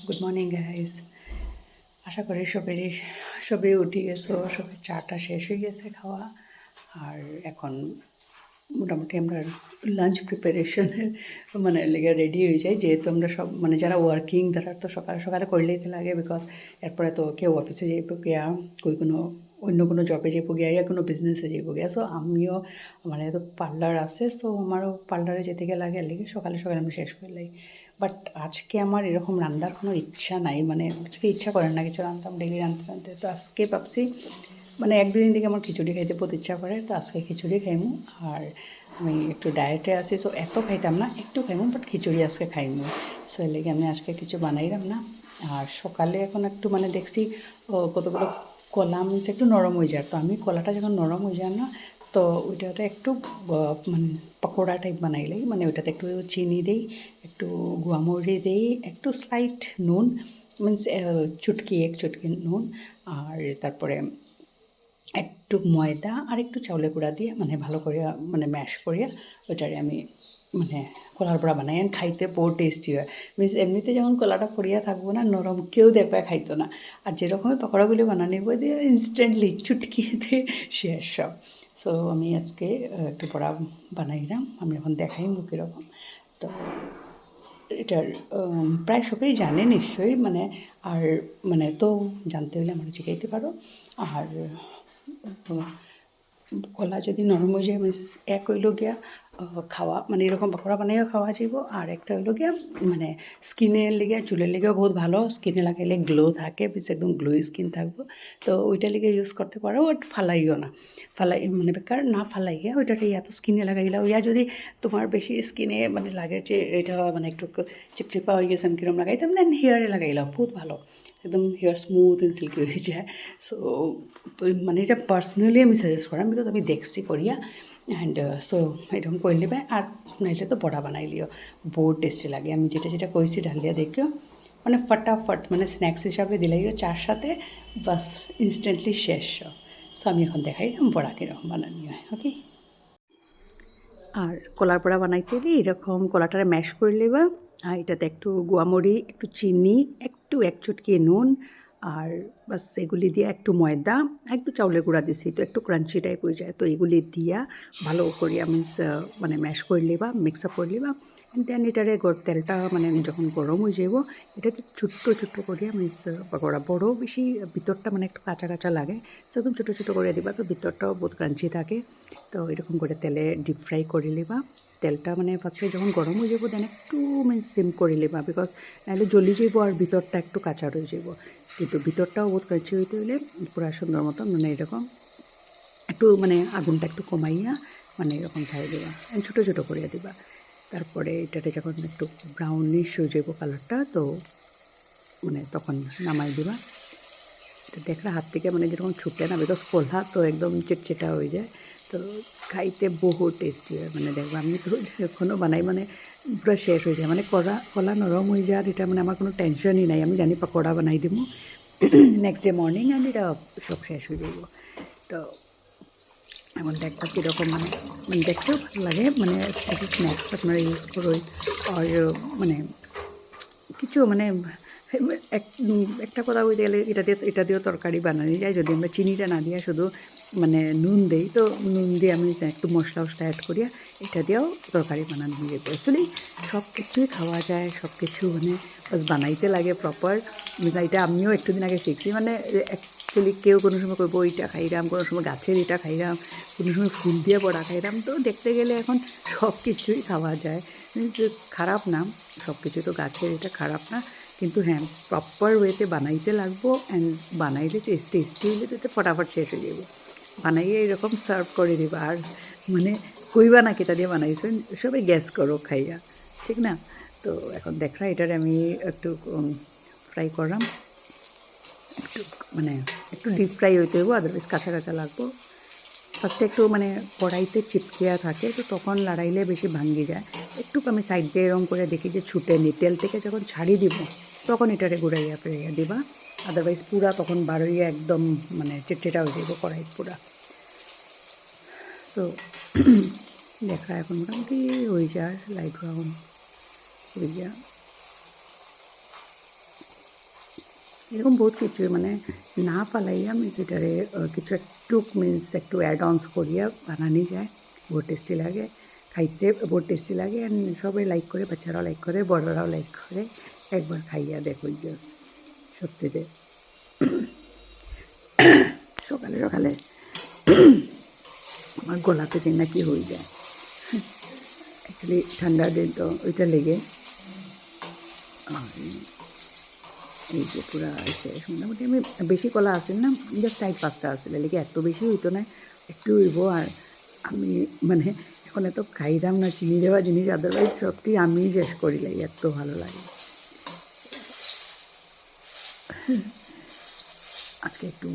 Good morning guys. আশা করি সবে উঠে গেছো, সবে চাটা শেষ হয়ে গেছে খাওয়া। আর এখন মোটামুটি আমরা লাঞ্চ প্রিপারেশনের লেগে রেডি হয়ে যাই, যেহেতু আমরা সব যারা ওয়ার্কিং তারা তো সকালে সকালে করলেই তো লাগে, বিকজ এরপরে তো কেউ অফিসে যাইব গিয়া, কোনো অন্য কোনো জবে যাইব গিয়া, ইয়া কোনো বিজনেসে যাইব গিয়া। সো আমিও তো পার্লার আছে, সো আমারও পার্লারে যেতে গিয়ে লাগে, আর লেগে সকালে সকালে আমি শেষ করে লাই। বাট আজকে আমার এরকম রান্নার কোনো ইচ্ছা নাই, আজকে ইচ্ছা করেন না কিছু রান্তাম, ডেলি রাঁধতে তো আজকে ভাবছি এক দুদিন থেকে আমার খিচুড়ি খাইতে বহুত ইচ্ছা করে, তো আজকে খিচুড়ি খাইমু। আর আমি একটু ডায়েটে আছি, সো এত খাইতাম না, একটু খাইমু, বাট খিচুড়ি আজকে খাইমু। সো এর লেগে আমি আজকে কিছু বানাইলাম না। আর সকালে এখন একটু দেখছি কতগুলো কলা মিনস একটু নরম হয়ে যায়, তো আমি কলাটা যখন নরম হয়ে যায় না, তো ওইটাতে একটু পকোড়া টাইপ বানাইলেই, ওইটাতে একটু চিনি দেই, একটু গুয়ামরি দেই, একটু স্লাইট নুন, মিনস এক চুটকি নুন, আর তারপরে একটু ময়দা আর একটু চাউলের গুঁড়া দিয়ে ভালো করে ম্যাশ করিয়া ওইটারে আমি কলার বড়া বানাই, আর খাইতে বহুত টেস্টি হয়। মিনস এমনিতে যখন কলাটা পড়িয়া থাকবো না, নরম কেউ দেখবে খাইতো না। আর যেরকমই পকোড়াগুলি বানানি বই দিয়ে ইনস্ট্যান্টলি চুটকিতে শেষ সব। সো আমি আজকে একটু বড়া বানাইলাম, আমি এখন দেখাই মুখ এরকম। তো এটার প্রায় সবাই জানে নিশ্চয়ই, আর তো জানতে হলে আমার জিজ্ঞাইতে পারো। আর কলা যদি নরম হয়ে যায়, এক হইল গিয়া খাওয়া এরকম পকোড়া বানাইও খাওয়া যাব। আর একটা হইল গিয়া স্কিনের লেগে, চুলের লেগেও বহুত ভালো, স্কিনে লাগাইলে গ্লো থাকে, বেশ একদম গ্লো স্কিন থাকবো। তো ওইটা লেগে ইউজ করতে পারো, বাট ফালাইও না, বেকার না ফালাইয়া ওইটাতে এত স্কিনে লাগাইলা, ইয়া যদি তোমার বেশি স্কিনে লাগে যে এটা একটু চিপচিপা হয়ে গেছে, আমি কিরম লাগাইতাম, দেন হেয়ারে লাগাইলাম, বহুত ভালো, একদম হেয়ার স্মুথ অ্যান্ড সিল্কি হয়ে যায়। সো এটা পার্সোনালি আমি সাজেস্ট করাম, বিকজ আমি দেখছি করিয়া। অ্যান্ড সো এরকম করে নেবে, আর নাইলে তো বড়া বানাই লিও, বহুত টেস্টি লাগে। আমি যেটা যেটা কইছি ডালিয়া দেখিও, ফটাফট স্ন্যাক্স হিসাবে দিলাইও চার সাথে, বাস ইনস্ট্যান্টলি শেষ। সো আমি এখন দেখাই বড়া কীরকম বানানি হয়। ওকে, আর কলার বড়া বানাইতে গেলে এরকম কলাটারে ম্যাশ করে নেবা, আর এটাতে একটু গুয়ামরি, একটু চিনি, একটু এক চুটকি নুন, আর বাস এগুলি দিয়ে একটু ময়দা, একটু চাউলের গুঁড়া দিছি, তো একটু ক্রাঞ্চি টাইপ হয়ে যায়, তো এগুলি দিয়া ভালো করিয়া মিন্স ম্যাশ করে নেবা, মিক্স আপ করে নেবা। দেন এটারে তেলটা যখন গরম হয়ে যাব, এটাতে ছোট্ট ছোট্ট করিয়া মিন্স পকোড়া, বড় বেশি ভিতরটা একটু কাঁচা কাঁচা লাগে, সো একদম ছোটো ছোটো করে দিবা, তো ভিতরটাও বহুত ক্রাঞ্চি থাকে। তো এরকম করে তেলে ডিপ ফ্রাই করে নিবা। তেলটা ফার্স্টে যখন গরম হয়ে যাব, দেন একটু সিম করে নিবা, বিকজ নাহলে জ্বলি যাব আর ভিতরটা একটু কাঁচা রয়ে যাব। কিন্তু ভিতরটাও বহুত ক্রাঞ্চি হইতে হইলে পুরা সুন্দর মতন এরকম একটু আগুনটা একটু কমাইয়া এরকম ছাড়িয়ে দেবা, ছোটো ছোটো করিয়া দিবা। তারপরে এটাতে যখন একটু ব্রাউনিশ হয়ে যাব কালারটা, তো তখন নামাই দিবা। এটা দেখলে হাত থেকে যেরকম ছুটে না, বিকজ কলা তো একদম চেটচেটা হয়ে যায়, তো খাইতে বহুত টেস্টি হয়। দেখবো আমি তো এখনও বানাই, পুরো শেষ হয়ে যায়, কলা নরম হয়ে যায়, আর এটা আমার কোনো টেনশনই নাই, আমি জানি পকোড়া বানাই দিব নেক্সট ডে মর্নিং, অ্যান্ড এটা সব শেষ হয়ে যাব। তো এখন দেখবা কীরকম দেখতেও ভালো লাগে, অ্যাজ এ স্ন্যাক্স আপনারা ইউজ করোই। আর কিছু একটা কথা বলতে গেলে, এটা দিয়েও তরকারি বানানো যায়, যদি আমরা চিনিটা না দিয়া শুধু নুন দেই, তো নুন দিয়ে আমি একটু মশলা অ্যাড করিয়া এটা দিয়েও তরকারি বানানো হয়ে যাবে। অ্যাকচুয়ালি সব কিছুই খাওয়া যায়, সব কিছু বাস বানাইতে লাগে প্রপার। এটা আমিও একটু দিন আগে শিখছি, অ্যাকচুয়ালি কেউ কোনো সময় করবো ওইটা খাইলাম, কোনো সময় গাছের এটা খাইলাম, কোনো সময় ফুল দিয়ে বড়া খাইলাম, তো দেখতে গেলে এখন সব কিছুই খাওয়া যায়, মিনস খারাপ না, সব কিছু তো গাছের এটা খারাপ না, কিন্তু হ্যাঁ প্রপার ওয়েতে বানাইতে লাগবো, অ্যান্ড বানাইলে টেস্টি হইলে তো ফটাফট শেষ হয়ে যাবে। বানাইয়ে এরকম সার্ভ করে দিবা, আর কইবা না কেটা দিয়ে বানাইছেন, সবাই গ্যাস করো খাইয়া, ঠিক না? তো এখন দেখরা এটারে আমি একটু ফ্রাই করলাম, একটু একটু ডিপ ফ্রাই হইতে হইব, আদারওয়াইজ কাঁচা কাঁচা লাগবো। ফার্স্টে একটু কড়াইতে চিপকিয়া থাকে, তো তখন লড়াইলে বেশি ভাঙ্গি যায়, একটু আমি সাইড দিয়ে এরকম করে দেখি যে ছুটে নি, তেল থেকে যখন ছাড়ি দিব তখন এটারে গুড়াইয়া ফেরাইয়া দিবা, আদারওয়াইজ পুরা তখন বারোইয়া একদম চেটচেটা হয়ে যাব কড়াই পুরা। সো দেখা এখন মোটামুটি হয়ে যায় লাইট ব্রাউন হয়ে যায়। এরকম বহুত কিছুই মানে না পালাইয়া মিন্স এটারে কিছু একটু মিন্স একটু অ্যাড অনস করিয়া বানানি যায়, বহুত টেস্টি লাগে খাইতে, বহুত টেস্টি লাগে অ্যান্ড সবাই লাইক করে, বাচ্চারাও লাইক করে, বড়রাও লাইক করে। একবার খাইয়া দেখুন জাস্ট, সত্যিতে সকালে সকালে আমার গলাতে যে না কি হয়ে যায়। অ্যাকচুয়ালি ঠান্ডার দিন তো ওইটা লেগে এই যে পুরা শেষ মোটামুটি আমি বেশি কলা আসেন না, জাস্ট 4-5টা আসলে লেগে এত বেশি হইতো না, একটু হইব। আর আমি মানে এখন এত খাইলাম না চিনি দেওয়া জিনিস, আদারওয়াইজ সবটি আমি শেষ করি লাগে, এত ভালো লাগে। আজকে একটু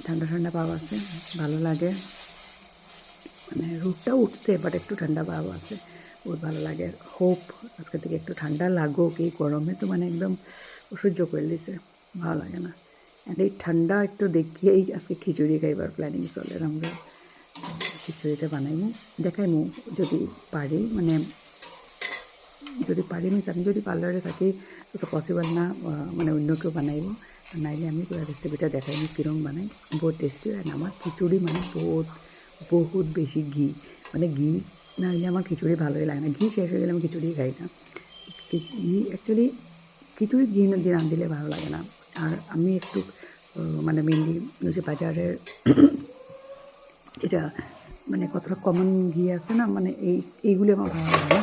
ঠান্ডা ঠান্ডা ভাব আছে, ভালো লাগে, মানে রোদটা উঠছে বাট একটু ঠান্ডা ভাব আছে, বহুত ভালো লাগে। হোপ আজকে থেকে একটু ঠান্ডা লাগুক, এই গরমে তো মানে একদম অসহ্য করে দিছে, ভালো লাগে না। আর এই ঠান্ডা একটু দেখিয়েই আজকে খিচুড়ি খাইবার প্ল্যানিং চলে, আমরা খিচুড়িটা বানাইমু, দেখাইমু যদি পারি, মানে যদি পারি মিন্স আমি যদি পার্লারে থাকি তো পসিবল না, মানে অন্য কেউ বানাইব, নাইলে আমি পুরো রেসিপিটা দেখাইমু কীরকম বানাই, বহুত টেস্টি হয়। আমার খিচুড়ি মানে বহুত বহুত বেশি ঘি, মানে ঘি না হলে আমার খিচুড়ি ভালোই লাগে না, ঘি শেষ হয়ে গেলে আমি খিচুড়ি খাই না। ঘি অ্যাকচুয়ালি খিচুড়ি ঘি না দিলে ভালো লাগে না। আর আমি একটু মানে মেনলি ওই যে বাজারের যেটা মানে কতটা কমন ঘি আছে না, মানে এইগুলি আমার ভালো লাগে না।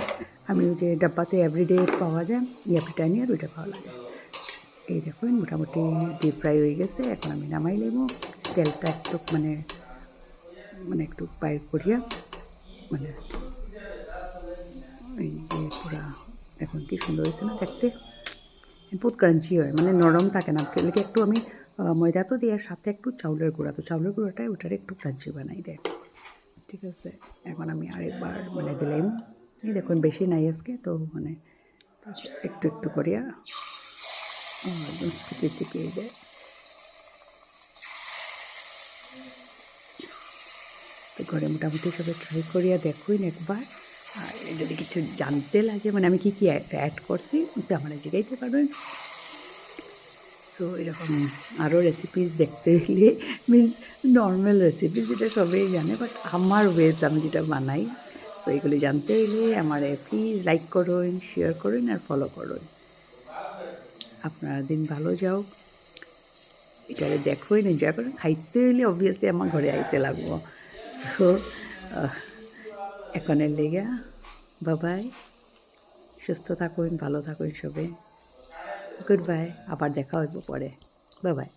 আমি ওই যে ডাব্বাতে এভরিডে পাওয়া যায় ব্রিটানিয়ার, ওইটা ভালো লাগে। এই দেখুন মোটামুটি ডিপ ফ্রাই হয়ে গেছে, এখন আমি নামাই নেব। তেলটা একটু মানে মানে একটু বাইর করিয়া, মানে এই যে পুরা এখন কি সুন্দর হয়েছে না দেখতে, বহুত ক্রাঞ্চি হয়, মানে নরম থাকে না, এলাকে একটু আমি ময়দা তো দেওয়ার সাথে একটু চাউলের গুঁড়া, তো চাউলের গুঁড়াটাই ওটার একটু ক্রাঞ্চি বানাই দেয়। ঠিক আছে, এখন আমি আরেকবার মানে দিলাম, এই দেখুন বেশি নাই আজকে তো, মানে একটু একটু করিয়া একদম স্টিকি স্টিকি হয়ে যায়। তো ঘরে মোটামুটি সবাই ট্রাই করিয়া দেখুন একবার। আর যদি কিছু জানতে লাগে, মানে আমি কী কী অ্যাড করছি তো আমার জিগাইতে পারবেন। সো এরকম আরও রেসিপিস দেখতে গেলে মিন্স নর্মাল রেসিপিস যেটা সবাই জানে, বাট আমার ওয়েতে আমি যেটা বানাই, সো এগুলি জানতে হলে আমার প্লিজ লাইক করুন, শেয়ার করুন আর ফলো করুন। আপনার দিন ভালো যাও, এটারে দেখুন, এনজয় করুন, খাইতে হইলে অবভিয়াসলি আমার ঘরে আইতে লাগবো। সো এখনের লেগে বাবাই, সুস্থ থাকুন, ভালো থাকুন সবে, গুড বাই, আবার দেখা হইব পরে, বাবাই।